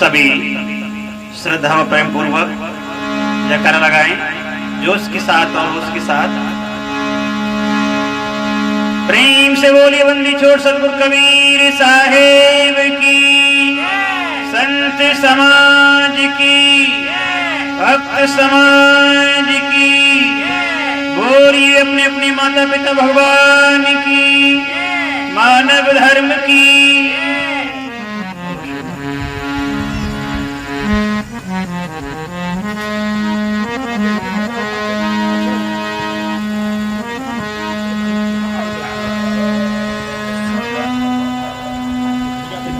सभी श्रद्धा व प्रेम पूर्वक जयकारा लगाएं, जोश के साथ और उसके साथ प्रेम से बोलिए बंदी छोड़ सतगुरु कबीर साहेब की, संत समाज की, भक्त समाज की, बोलिए अपने अपने माता पिता भगवान की, मानव धर्म की।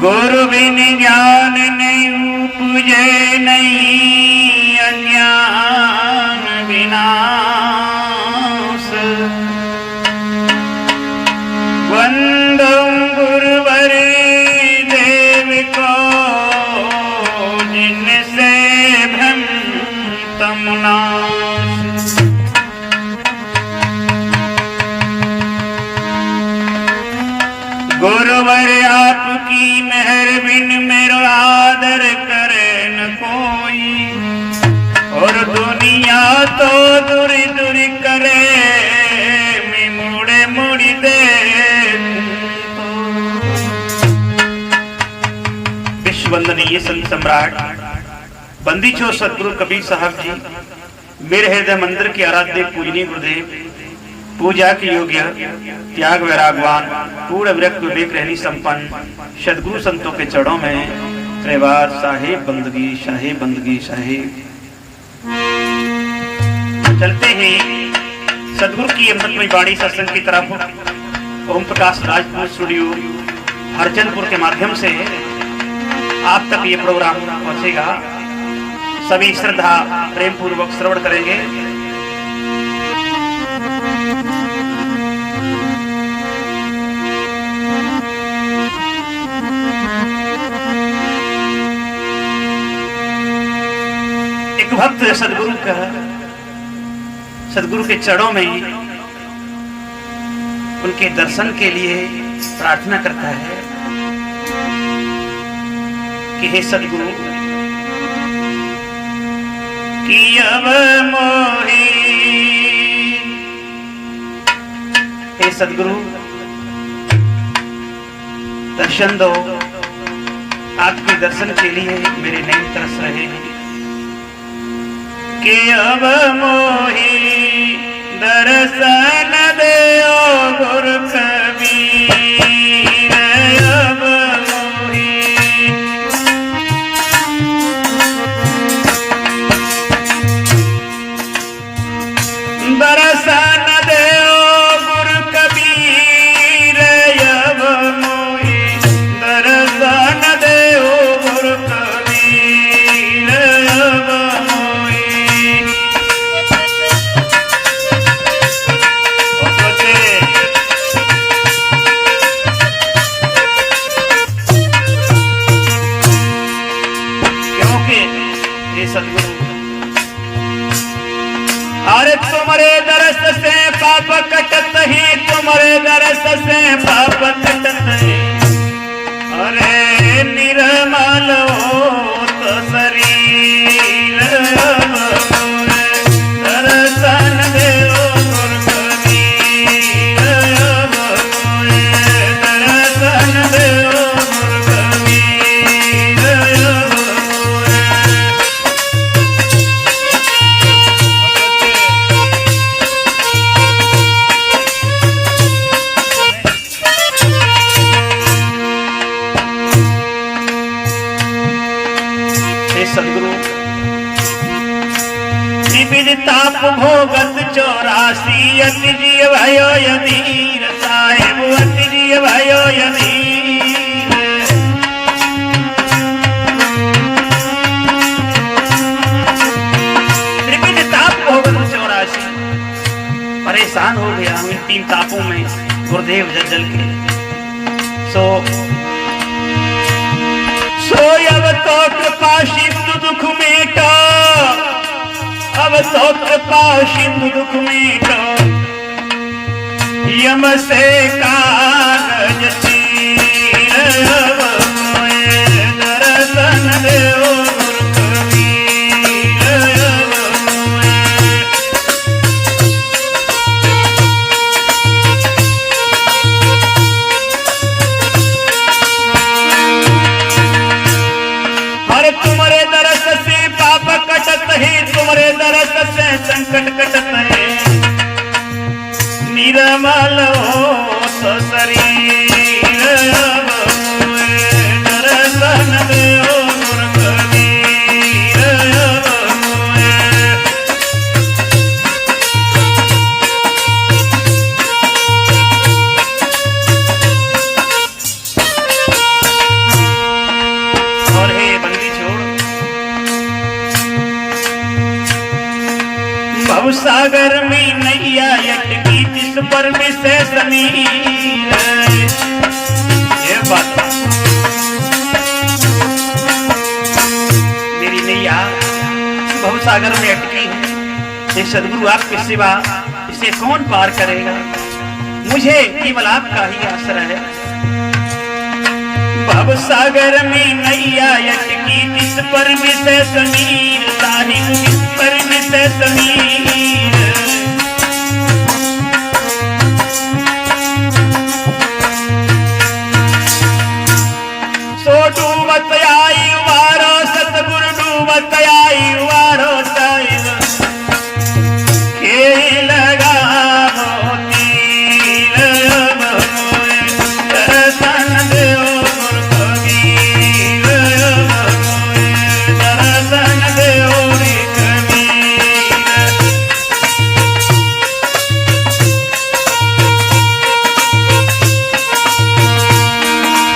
गुरु बिन ज्ञान नहीं उपजे नहीं अज्ञान विनाश, वंदो गुरुवर देव को जिनसे भ्रम नाश। गुरुवर आपकी मेहर बिन मेरो आदर करे न कोई, और दुनिया तो दूर दूर करे मैं मुड़े मुड़ी दे। विश्व वंदनीय संत सम्राट बंदी छोड़ सतगुरु कबीर साहब जी, मेरे हृदय मंदिर के आराध्य पूजनीय गुरुदेव, पूजा के योग्य, त्याग वैरागवान, पूर्ण विरक्त विवेक रहनी संपन्न सदगुरु संतों के चरणों में त्रिवार साहेब बंदगी शाहे बंदगी शाहे। चलते हैं सदगुरु की अमृतमय वाणी सत्संग की तरफ। ओम प्रकाश राजपूत स्टूडियो हरचंदपुर के माध्यम से आप तक ये प्रोग्राम पहुंचेगा। सभी श्रद्धा प्रेम पूर्वक श्रवण करेंगे। एक भक्त सदगुरु के चरणों में उनके दर्शन के लिए प्रार्थना करता है कि हे सदगुरु कि अब मोही, हे सदगुरु दर्शन दो। आपके दर्शन के लिए मेरे नैन तरस रहे हैं कि अब मोही दर्शन देओ गुरु कबीर, अब मोही दर्शन देओ गुरु कबीर, अब मोही दर्शन देओ गुरु कबीर, अब तुम्हारे दरस से पाप कटत ही, तुम्हारे दरस से पाप कटत ही। अरे निर्मल हो तो शरीर, दर्शन देओ गुरु कबीर, दर्शन देओ गुरु कबीर। सदगुरु विविध ताप भोगत 84 अति जीव भयो यदीर, साहेब अति जीव भयो यदीर। विविध ताप भोगत 84, परेशान हो गया हूं इन 3 तापों में गुरुदेव जल के। अब तो कृपा सिंधु दुख मेटो, अब तो कृपा सिंधु दुख मेटो, यम से कागज चीर, अब दर्शन देओ निर्मल हो शरीर दर्शन देओ गुर कबीर। और हे बंदी छोड़ भवसागर में नैया अटकी जिस पर विशेष नीर। ये बात मेरी नैया भवसागर में अटकी है, ये सदगुरु आपके सिवा इसे कौन पार करेगा? मुझे केवल आपका ही आश्रय है। भवसागर में नैया अटकी जिस पर विशेष नीर, साहिब जिस पर विशेष नीर। सो डूबत आई वारो सतगुरु डूबत आई वारो साहिब के लगा तीर दर्शन देओ गुर कबीर। दर्शन देओ रे कबीर।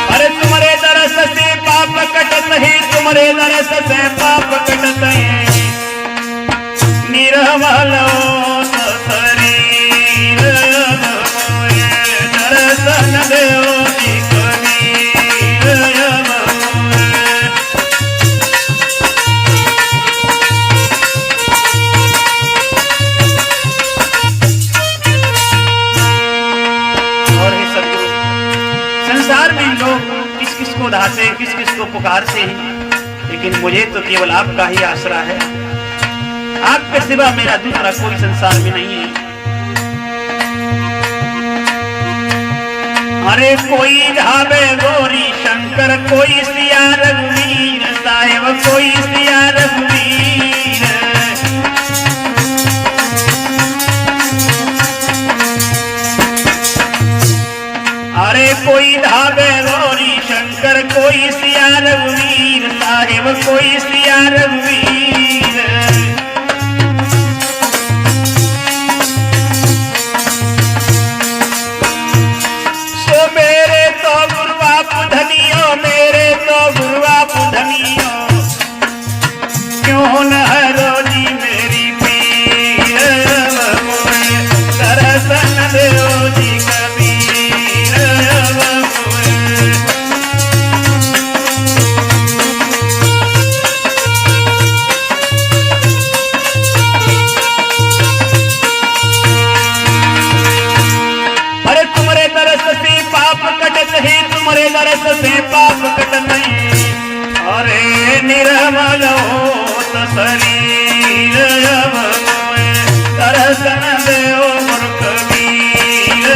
अरे तुम्हारे दरस से पाप कटत है, तुम्हारे दरस से पाप कटत है। निर्मल हो शरीर दर्शन देओ जी कबीर। और हे सद्गुरु, संसार में लोग किस किस को धाते, किस किस को पुकारते हैं, लेकिन मुझे तो केवल आपका ही आसरा है। आपके सिवा मेरा दूसरा कोई संसार में नहीं है। अरे कोई धावे गौरी शंकर, कोई सिया रघुवीर साहेब, कोई सिया रघुवीर। अरे कोई धावे गौरी शंकर, कोई सिया रघुवीर साहेब, कोई सिया रघुवीर। सो मेरे तो गुरु आप धनियो, मेरे तो गुरु आप धनियो, क्यों न रोजी मेरी पीर। दर्शन देओ जी कबीर। अरे तुम्हारे दरस से पाप कटत है, तुम्हारे दरस से पाप कटत है। अरे निर्मल हो शरीर दर्शन देओ गुर कबीर।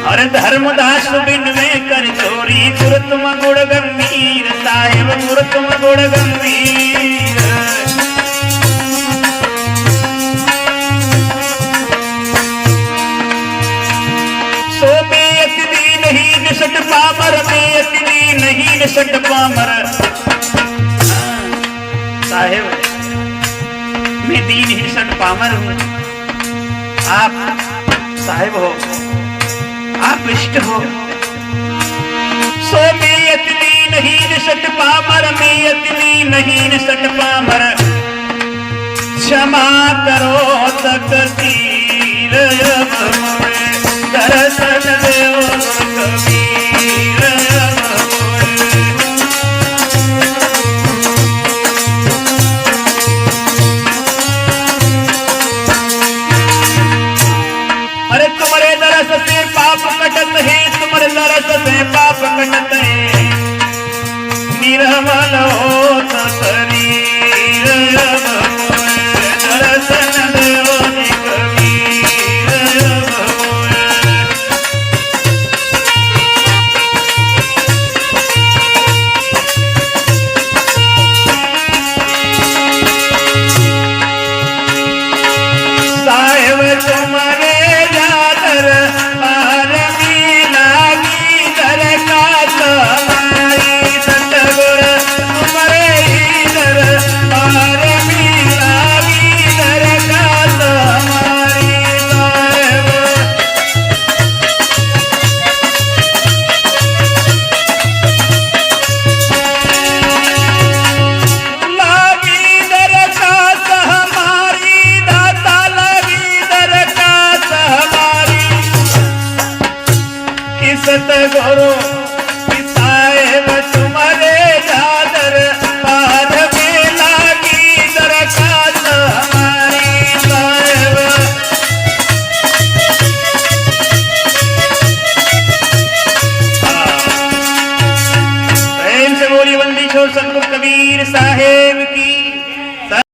अरे धर्मदास बिन में कर चोरी, गुरु तुम गुण गंभीर साहेब, गुरु तुम गुण गंभीर। सो बेअत दीन ही निसट पामर, बेअत दीन ही निसट पामर। साहेब मैं दीन ही निसट पामर हूँ, आप साहेब हो, आप इष्ट हो। सो मैं इतनी नहीं निसट पामर, मैं इतनी नहीं निसट पामर। क्षमा करो तकदीर, दर्शन देओ गुर कबीर। अरे तुम्हारे दरस से पाप कटत है, तुम्हारे दरस से पाप कटत है। निर्मल हो